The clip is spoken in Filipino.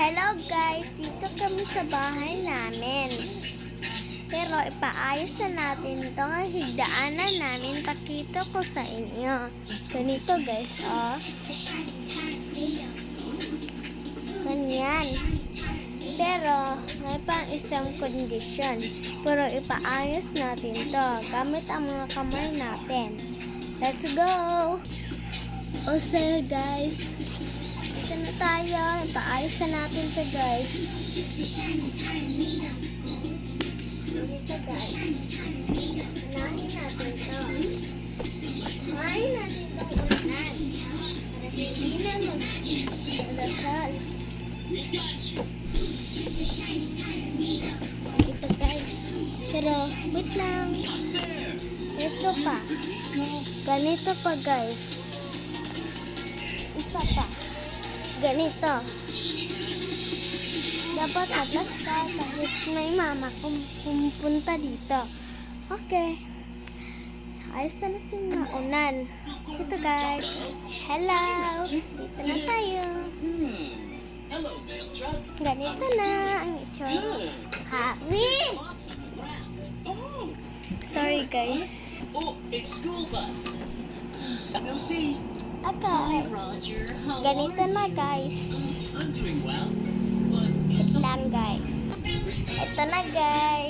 Hello guys, dito kami sa bahay namin. Pero ipaayos na natin itong higdaanan namin. Pakita ko sa inyo. Ganito guys, oh. Ganyan. Pero may pang isang condition. Pero ipaayos natin to gamit ang mga kamay natin. Let's go! O so guys, ito na tayo. Ipaayos na natin to guys. Ito guys. Unahin natin to. Unahin natin itong unan. Para hindi na mag-dasal. Ito guys. Pero wait lang. Ito pa. Ganito pa guys. Isa pa. Ganito. Dapat atlas ka kahit may mama pumunta dito. Okay. Ayos na natin na unan. Ito guys. Hello. Dito na tayo. Ganito na ang itsura. Happy! Sorry guys. Oh, it's school bus. Now see. Okay. Roger, how Ganito na guys. I'm doing well, but Wait lang guys. Ito na guys.